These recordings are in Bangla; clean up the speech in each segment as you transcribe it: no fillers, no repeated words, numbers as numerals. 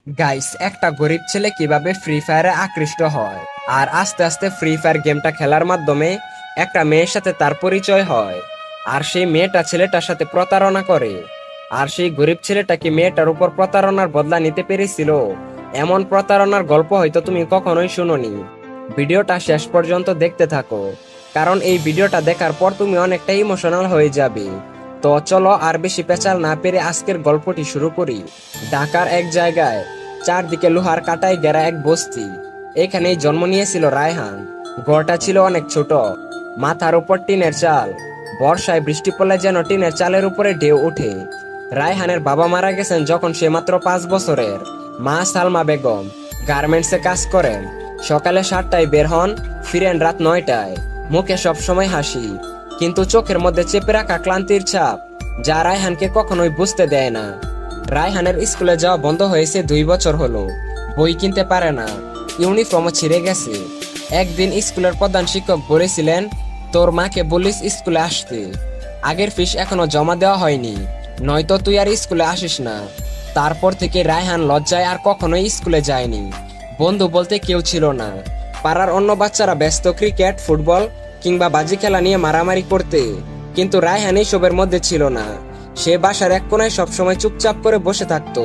গাইস, একটা গরিব ছেলে কিভাবে ফ্রি ফায়ারে আকৃষ্ট হয় আর আস্তে আস্তে ফ্রি ফায়ার গেমটা খেলার মাধ্যমে একটা মেয়ের সাথে তার পরিচয় হয়। আর সেই মেয়েটা ছেলেটার সাথে প্রতারণা করে। আর সেই গরিব ছেলেটা কি মেয়েটার উপর প্রতারণার বদলা নিতে পেরেছিল? এমন প্রতারণার গল্প হয়তো তুমি কখনোই শুনোনি। ভিডিওটা শেষ পর্যন্ত দেখতে থাকো, কারণ এই ভিডিওটা দেখার পর তুমি অনেকটা ইমোশনাল হয়ে যাবে। তো চলো আর বেশি পেঁচাল না পেরে আজকের গল্পটি শুরু করি। ঢাকার এক জায়গায় চারদিকে লোহার কাটায় ঘেরা এক বস্তি। এখানেই জন্ম নিয়েছিল রায়হান। ঘরটা ছিল অনেক ছোট, মাথার উপর টিনের চাল। বর্ষায় বৃষ্টি পড়লে যেন টিনের চালের উপরে ঢেউ ওঠে। রায়হানের বাবা মারা গেছেন যখন সে মাত্র 5 বছরের। মা সালমা বেগম গার্মেন্টসে কাজ করেন। সকালে 7টায় বের হন, ফিরেন রাত 9টায়। মুখে সবসময় হাসি, কিন্তু চোখের মধ্যে চেপে রাখা ক্লান্তির ছাপ, যা রায়হানকে কখনোই বুঝতে দেয় না। রায়হানের স্কুলে যাওয়া বন্ধ হয়েছে 2 বছর হলো। বই কিনতে পারে না, ইউনিফর্মও ছিঁড়ে গেছে। একদিন স্কুলের প্রধান শিক্ষক বলেছিলেন, তোর মাকে বলিস স্কুলে আসতে, আগের ফিস এখনো জমা দেওয়া হয়নি, নয়তো তুই আর স্কুলে আসিস না। তারপর থেকে রায়হান লজ্জায় আর কখনোই স্কুলে যায়নি। বন্ধু বলতে কেউ ছিল না। পাড়ার অন্য বাচ্চারা ব্যস্ত ক্রিকেট, ফুটবল কিংবা বাজি খেলা নিয়ে মারামারি করতে, কিন্তু রায়হান এসবের মধ্যে ছিল না। সে বাসার এক কোনায় সবসময় চুপচাপ করে বসে থাকতো।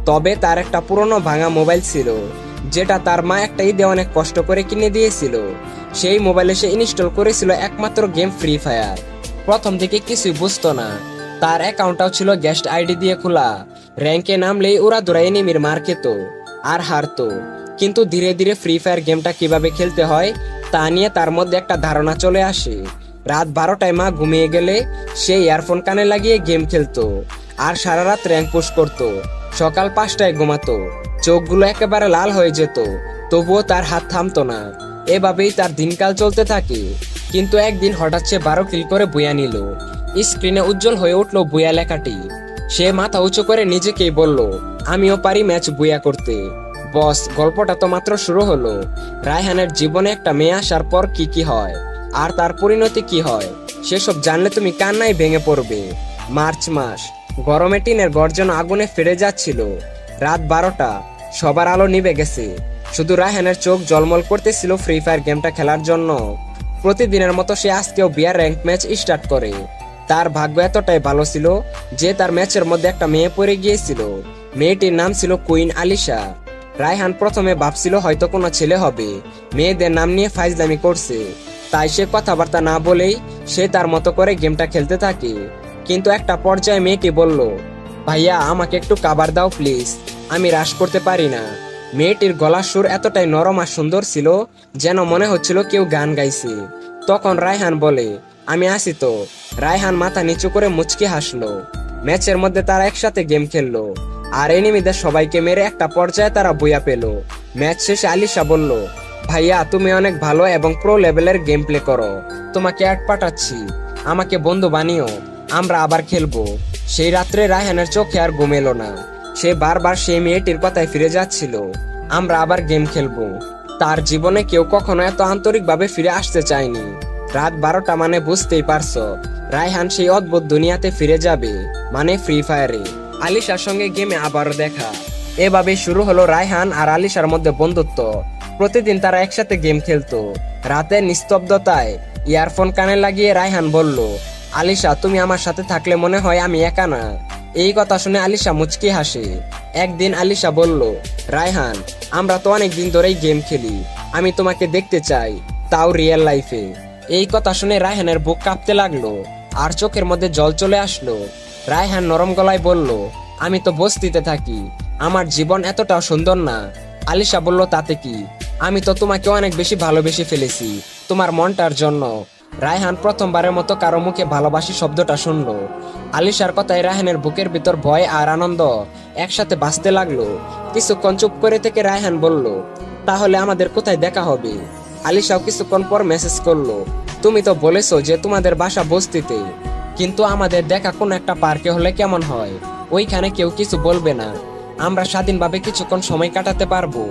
তবে তার একটা পুরনো ভাঙা মোবাইল ছিল, যেটা তার মা একটা ঈদে অনেক কষ্ট করে কিনে দিয়েছিল। সেই মোবাইলে সে ইনস্টল করেছিল একমাত্র গেম ফ্রি ফায়ার। প্রথম দিকে কিছুই বুঝতো না। তার অ্যাকাউন্টটাও ছিল গেস্ট আইডি দিয়ে খোলা। র্যাঙ্কে নামলেই ওরা দৌড়া এনিমির মার খেত আর হারতো। কিন্তু ধীরে ধীরে ফ্রি ফায়ার গেমটা কিভাবে খেলতে হয় তা নিয়ে তার মধ্যে একটা ধারণা চলে আসে। রাত 12টায় মা ঘুমিয়ে গেলে সে ইয়ারফোন কানে লাগিয়ে গেম খেলতো আর সারা রাত র্যাঙ্ক পুশ করতো। সকাল 5টায় ঘুমাতো, চোখগুলো একেবারে লাল হয়ে যেত, তবুও তার হাত থামতো না। এভাবেই তার দিনকাল চলতে থাকে। কিন্তু একদিন হঠাৎ সে 12 কিল করে বুয়া নিল। স্ক্রিনে উজ্জ্বল হয়ে উঠল বুয়া লেখাটি। সে মাথা উঁচু করে নিজেকেই বলল, আমিও পারি ম্যাচ বুয়া করতে। বস, গল্পটা তো মাত্র শুরু হলো। রায়হানের জীবনে একটা মেয়ে আসার পর কি কি হয় আর তার পরিণতি কি হয়, সেসব জানলে তুমি কান্নায় ভেঙে পড়বে। মার্চ মাস, গরমে টিনের গর্জন আগুনে ফিরে যাচ্ছিল। রাত 12টা, সবার আলো নিভে গেছে। শুধু রায়হানের চোখ জলমল করতেছিল ফ্রি ফায়ার গেমটা খেলার জন্য। প্রতিদিনের মতো সে আজকেও বিয়ার র্যাঙ্ক ম্যাচ স্টার্ট করে। তার ভাগ্য এতটাই ভালো ছিল যে তার ম্যাচের মধ্যে একটা মেয়ে পড়ে গিয়েছিল। মেয়েটির নাম ছিল কুইন আলিশা। রায়হান প্রথমে ভাবছিল হয়তো কোনো ছেলে হবে, মেয়েদের নাম নিয়ে ফাইজলামি করছে। তাই সে কথাবার্তা না বলেই সে তার মতো করে গেমটা খেলতে থাকে। কিন্তু একটা পর্যায়ে মেয়েটি বলল, ভাইয়া আমাকে একটু কাবার দাও প্লিজ, আমি রাশ করতে পারি না। মেয়েটির গলার সুর এতটাই নরম আর সুন্দর ছিল যেন মনে হচ্ছিল কেউ গান গাইছে। তখন রায়হান বলে, আমি আসি তো। রায়হান মাথা নিচু করে মুচকি হাসলো। ম্যাচের মধ্যে তারা একসাথে গেম খেললো আর এনিমিদের সবাইকে মেরে একটা পর্যায়ে তারা বুয়া পেল। ম্যাচ শেষে আলিশা বলল, ভাইয়া তুমি অনেক ভালো এবং প্রো লেভেলের গেম প্লে করো, তোমাকে অ্যাড পাঠাচ্ছি, আমাকে বন্ধু বানিও, আমরা আবার খেলবো। সেই রাত্রে রায়হানের চোখে আর ঘুম এলো না। সে বারবার সেই মেয়েটির কথায় ফিরে যাচ্ছিল, আমরা আবার গেম খেলবো। তার জীবনে কেউ কখনো এত আন্তরিকভাবে ফিরে আসতে চায়নি। রাত 12টা মানে বুঝতেই পারছো, রায়হান সেই অদ্ভুত দুনিয়াতে ফিরে যাবে, মানে ফ্রি ফায়ারে। আলিশার সঙ্গে গেমে আবারও দেখা। এভাবে শুরু হলো রায়হান আর আলিশার মধ্যে বন্ধুত্ব। প্রতিদিন তারা একসাথে গেম খেলতো। রাতের নিস্তব্ধতায় ইয়ারফোন কানে লাগিয়ে রায়হান বলল, আলিশা তুমি আমার সাথে থাকলে মনে হয় আমি একা না। এই কথা শুনে আলিশা মুচকি হাসে। একদিন আলিশা বলল, রায়হান আমরা তো অনেক দিন ধরেই গেম খেলি, আমি তোমাকে দেখতে চাই, তাও রিয়েল লাইফে। এই কথা শুনে রায়হানের বুক কাঁপতে লাগলো আর চোখের মধ্যে জল চলে আসলো। রায়হান নরম গলায় বলল, আমি তো বস্তিতে থাকি, আমার জীবন এতটাও সুন্দর না। আলিশা বলল, তাতে কি, আমি তো তোমাকে অনেক বেশি ভালোবেসে ফেলেছি তোমার মনটার জন্য। রায়হান প্রথমবারের মতো কারো মুখে ভালোবাসি শব্দটা শুনলো। আলিশার কথায় রায়হানের বুকের ভিতর ভয় আর আনন্দ একসাথে বাজতে লাগলো। কিছুক্ষণ চুপ করে থেকে রায়হান বলল, তাহলে আমাদের কোথায় দেখা হবে? আলিশাও কিছুক্ষণ পর মেসেজ করলো, তুমি তো বলেছো যে তোমাদের বাসা বস্তিতে, কিন্তু আমাদের দেখা কোন একটা পার্কে হলে কেমন হয়? ওইখানে কেউ কিছু বলবে না, আমরা স্বাধীনভাবে কিছুক্ষণ সময় কাটাতে পারবো।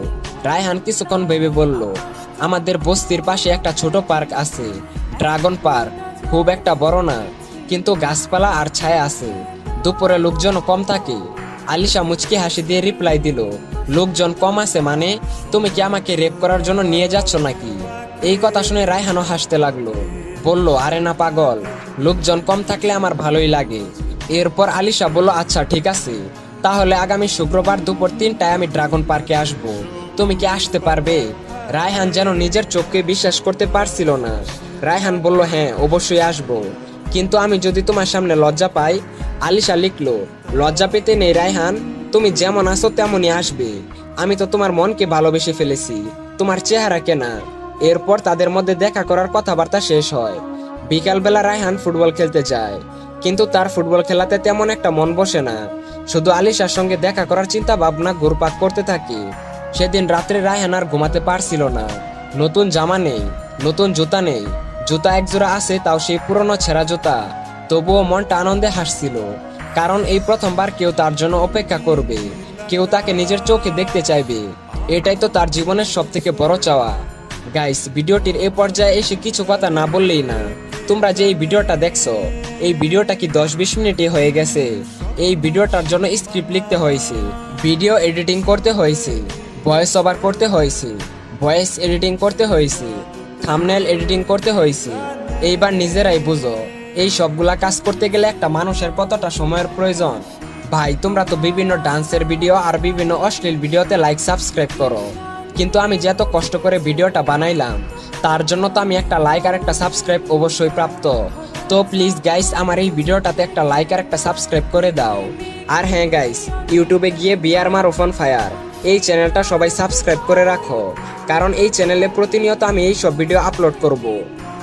রায়হান কিছুক্ষণ ভেবে বলল, আমাদের বস্তির পাশে একটা ছোট পার্ক আছে, ড্রাগন পার্ক, খুব একটা বড় না, কিন্তু গাছপালা আর ছায়া আছে, দুপুরে লোকজন কম থাকে। আলিশা মুচকি হাসি দিয়ে রিপ্লাই দিল, লোকজন কম আছে মানে? তুমি কি আমাকে রেপ করার জন্য নিয়ে যাচ্ছ নাকি? এই কথা শুনে রায়হানও হাসতে লাগলো, বলল, আরে না পাগল, লোকজন কম থাকলে আমার ভালোই লাগে। এরপর আলিশা বলল, আচ্ছা ঠিক আছে, তাহলে আগামী শুক্রবার দুপুর 3টায় আমি ড্রাগন পার্কে আসব, তুমি কি আসতে পারবে? রায়হান যেন নিজের চোখকে বিশ্বাস করতে পারছিল না। রায়হান বলল, হ্যাঁ অবশ্যই আসব, কিন্তু আমি যদি তোমার সামনে লজ্জা পাই? আলিশা লিখলো, লজ্জা পেতে নেই রায়হান, তুমি যেমন আছো তেমনই আসবে, আমি তো তোমার মনকে ভালোবেসে ফেলেছি, তোমার চেহারা কেনা। এরপর তাদের মধ্যে দেখা করার কথাবার্তা শেষ হয়। বিকালবেলা রায়হান ফুটবল খেলতে যায়, কিন্তু তার ফুটবল খেলাতে তেমন একটা মন বসে না, শুধু আলিশার সঙ্গে দেখা করার চিন্তা ভাবনা ঘুরপাক করতে থাকে। সেদিন রাত্রে রায়হান আর ঘুমাতে পারছিল না। নতুন জামা নেই, নতুন জুতা নেই, জুতা একজোড়া আছে তাও সেই পুরনো ছেঁড়া জুতা। তবুও মনটা আনন্দে হাসছিল, কারণ এই প্রথমবার কেউ তার জন্য অপেক্ষা করবে, কেউ তাকে নিজের চোখে দেখতে চাইবে। এটাই তো তার জীবনের সব থেকে বড় চাওয়া। গাইস, ভিডিওটির এই পর্যায়ে এসে কিছু কথা না বললেই না। তোমরা যে এই ভিডিওটা দেখছো, এই ভিডিওটা কি 10-20 মিনিটে হয়ে গেছে? এই ভিডিওটার জন্য স্ক্রিপ্ট লিখতে হয়েছে, ভিডিও এডিটিং করতে হয়েছে, ভয়েস ওভার করতে হয়েছে, ভয়েস এডিটিং করতে হয়েছে, থাম্বনেল এডিটিং করতে হয়েছে। এইবার নিজেরাই বুঝো, এই সবগুলা কাজ করতে গেলে একটা মানুষের কতটা সময়ের প্রয়োজন। ভাই, তোমরা তো বিভিন্ন ডান্সের ভিডিও আর বিভিন্ন অশ্লীল ভিডিওতে লাইক সাবস্ক্রাইব করো, কিন্তু আমি যে এত কষ্ট করে ভিডিওটা বানাইলাম, তার জন্য তো আমি একটা লাইক আর একটা সাবস্ক্রাইব অবশ্যই প্রাপ্ত। তো প্লিজ গাইস, আমার এই ভিডিওটাতে একটা লাইক আর একটা সাবস্ক্রাইব করে দাও। আর হ্যাঁ গাইস, ইউটিউবে গিয়ে বিয়ার মার ওপেন ফায়ার এই চ্যানেলটা সবাই সাবস্ক্রাইব করে রাখো, কারণ এই চ্যানেলে প্রতিনিয়ত আমি এই সব ভিডিও আপলোড করব।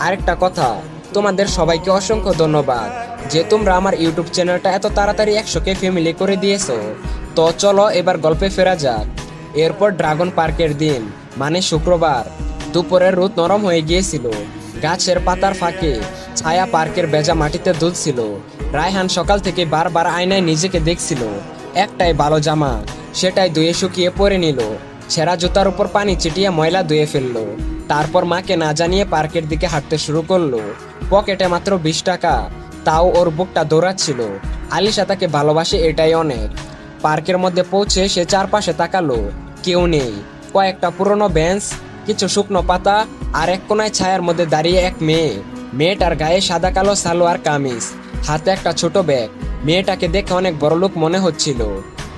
আরেকটা কথা, তোমাদের সবাইকে অসংখ্য ধন্যবাদ যে তোমরা আমার ইউটিউব চ্যানেলটা এত তাড়াতাড়ি 100K ফ্যামিলি করে দিয়েছো। তো চলো এবার গল্পে ফেরা যাক। এরপর ড্রাগন পার্কের দিন, মানে শুক্রবার, দুপুরের রোদ নরম হয়ে গিয়েছিল, গাছের পাতার ফাঁকে ছায়া পার্কের ভেজা মাটিতে দুলছিল। রায়হান সকাল থেকে বারবার আয়নায় নিজেকে দেখছিল। একটাই ভালো জামা, সেটাই ধুয়ে শুকিয়ে পরে নিল, ছেঁড়া জুতার উপর পানি ছিটিয়ে ময়লা ধুয়ে ফেললো। তারপর মাকে না জানিয়ে পার্কের দিকে হাঁটতে শুরু করলো। পকেটে মাত্র 20 টাকা, তাও ওর বুকটা দৌড়াচ্ছিল। আলিশা তাকে ভালোবাসে, এটাই অনেক। পার্কের মধ্যে পৌঁছে সে চারপাশে তাকালো, কেউ নেই। কয়েকটা পুরনো বেঞ্চ, কিছু শুকনো পাতা, আর এক কোনায় ছায়ার মধ্যে দাঁড়িয়ে এক মেয়ে। মেয়েটার গায়ে সাদা কালো সালোয়ার কামিজ, হাতে একটা ছোট ব্যাগ। মেয়েটাকে দেখে অনেক বড়লোক মনে হচ্ছিল।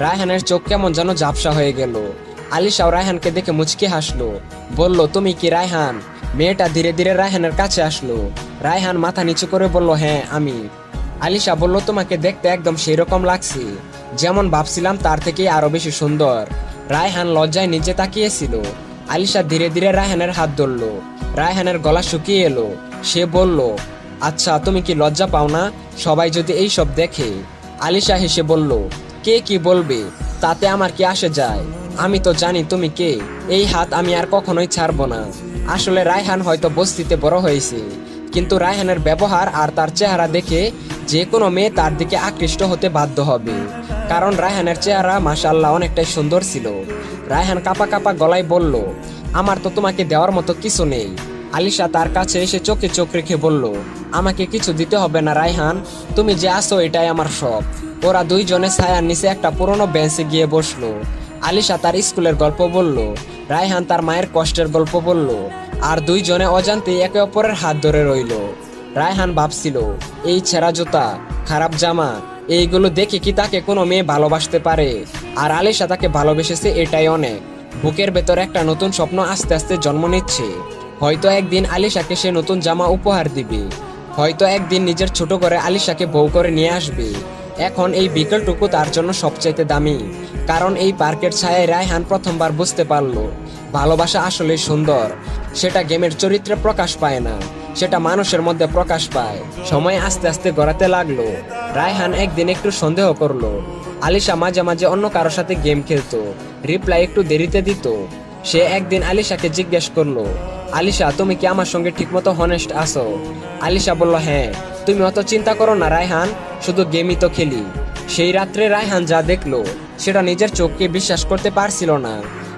রায়হানের চোখ কেমন যেন ঝাপসা হয়ে গেল। আলিশাও রায়হানকে দেখে মুচকি হাসলো, বলল, তুমি কি রায়হান? মেয়েটা ধীরে ধীরে রায়হানের কাছে আসলো। রায়হান মাথা নিচু করে বলল, হ্যাঁ আমি। আলিশা বলল, তোমাকে দেখতে একদম সেই রকম লাগছে, যেমন ভাবছিলাম তার থেকে আরো বেশি সুন্দর। রায়হান লজ্জায় নিচে তাকিয়েছিল। আলিশা ধীরে ধীরে রায়হানের হাত ধরল। রায়হানের গলা শুকিয়ে এলো। সে বলল, আচ্ছা তুমি কি লজ্জা পাও না সবাই যদি এই সব দেখে? আলিশা হেসে বলল, কে কি বলবে তাতে আমার কি আসে যায়, আমি তো জানি তুমি কে। এই হাত আমি আর কখনোই ছাড়বো না। আসলে রায়হান হয়তো বস্তিতে বড় হয়েছে, কিন্তু রায়হানের ব্যবহার আর তার চেহারা দেখে যে কোনো মেয়ে তার দিকে আকৃষ্ট হতে বাধ্য হবে, কারণ রায়হানের চেহারা মাশাআল্লাহ অনেকটাই সুন্দর ছিল। রায়হান কাঁপা কাঁপা গলায় বলল, আমার তো তোমাকে দেওয়ার মতো কিছু নেই। আলিশা তার কাছে এসে চোখে চোখ রেখে বলল, আমাকে কিছু দিতে হবে না রায়হান, তুমি যে আসো এটাই আমার সব। ওরা দুইজনে ছায়ার নিচে একটা পুরনো বেঞ্চে গিয়ে বসলো। আলিশা তার স্কুলের গল্প বলল, রায়হান তার মায়ের কষ্টের গল্প বলল, আর দুইজনে অজান্তে একে অপরের হাত ধরে রইল। রায়হান ভাবছিল, এই ছেঁড়া জুতা, খারাপ জামা, এইগুলো দেখে কি তাকে কোনো মেয়ে ভালোবাসতে পারে? আর আলিশা তাকে ভালোবেসেছে, এটাই অনেক। বুকের ভেতর একটা নতুন স্বপ্ন আস্তে আস্তে জন্ম নিচ্ছে। হয়তো একদিন আলিশাকে সে নতুন জামা উপহার দিবে, হয়তো একদিন নিজের ছোট করে আলিশাকে বউ করে নিয়ে আসবে। এখন এই বিকেলটুকু তার জন্য সবচাইতে দামি, কারণ এই পার্কের ছায়ায় রায়হান প্রথমবার বুঝতে পারলো ভালোবাসা আসলে সুন্দর। সেটা গেমের চরিত্রে প্রকাশ পায় না, সেটা মানুষের মধ্যে প্রকাশ পায়। সময় আস্তে আস্তে গড়াতে লাগলো। রায়হান একদিন একটু সন্দেহ করলো, আলিশা মাঝে মাঝে অন্য কারোর সাথে গেম খেলতো, রিপ্লাই একটু দেরিতে দিত। সে একদিন আলিশাকে জিজ্ঞেস করলো, আলিশা তুমি কি আমার সঙ্গে ঠিকমতো হনেস্ট আছো? আলিশা বলল, হ্যাঁ। তুমি অত চিন্তা করো না রায়হান, শুধু গেমই তো খেলি। সেই রাত্রে রায়হান যা দেখলো সেটা নিজের চোখকে বিশ্বাস করতে পারছিল না।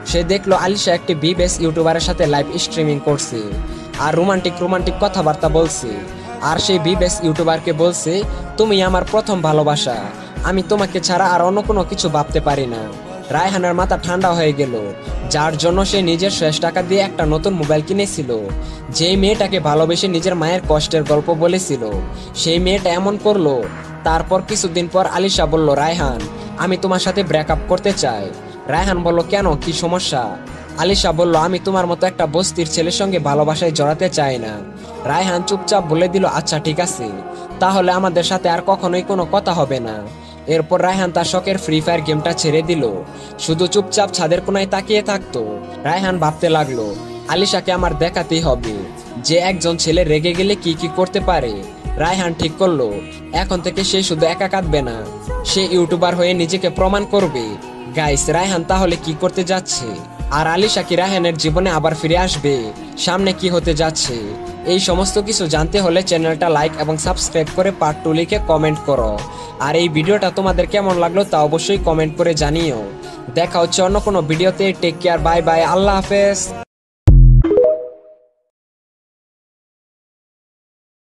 সে দেখলো আলিশা একটি বিবেস ইউটিউবারের সাথে লাইভ স্ট্রিমিং করছে আর রোমান্টিক রোমান্টিক কথাবার্তা বলছে। আর সেই বিবেস ইউটিউবারকে বলছে, তুমি আমার প্রথম ভালোবাসা, আমি তোমাকে ছাড়া আর অন্য কোনো কিছু ভাবতে পারি না। রায়হানের মাথা ঠান্ডা হয়ে গেল, যার জন্য সে নিজের শেষ টাকা দিয়ে একটা নতুন মোবাইল কিনেছিল। যেই মেয়েটাকে ভালোবেসে নিজের মায়ের কষ্টের গল্প বলেছিল, সেই মেয়েটা এমন করলো। তারপর কিছুদিন পর আলিশা বলল, রায়হান, আমি তোমার সাথে ব্রেকআপ করতে চাই। রায়হান বলল, কেন, কি সমস্যা? আলিশা বলল, আমি তোমার মতো একটা বস্তির ছেলের সঙ্গে ভালোবাসায় জড়াতে চাই না। রায়হান চুপচাপ বলে দিল, আচ্ছা ঠিক আছে, তাহলে আমাদের সাথে আর কখনোই কোনো কথা হবে না। এরপর রায়হান তার শখের ফ্রি ফায়ার গেমটা ছেড়ে দিল, শুধু চুপচাপ ছাদের কোনায় তাকিয়ে থাকতো। রায়হান ভাবতে লাগলো, আলিশাকে আমার দেখাতেই হবে যে একজন ছেলে রেগে গেলে কি কি করতে পারে। রায়হান ঠিক করলো, এখন থেকে সে শুধু একা কাঁদবে না, সে ইউটিউবার হয়ে নিজেকে প্রমাণ করবে। গাইস, রায়হান তাহলে কি করতে যাচ্ছে? আর আলিশা কি রায়হানের জীবনে আবার ফিরে আসবে? সামনে কি হতে যাচ্ছে? এই সমস্ত কিছু জানতে হলে চ্যানেলটা লাইক এবং সাবস্ক্রাইব করে পার্ট 2 লিখে কমেন্ট করো। আর এই ভিডিওটা তোমাদের কেমন লাগলো তা অবশ্যই কমেন্ট করে জানিও। দেখা হচ্ছে অন্য কোনো ভিডিওতে। টেক কেয়ার, বাই বাই, আল্লাহ হাফেজ।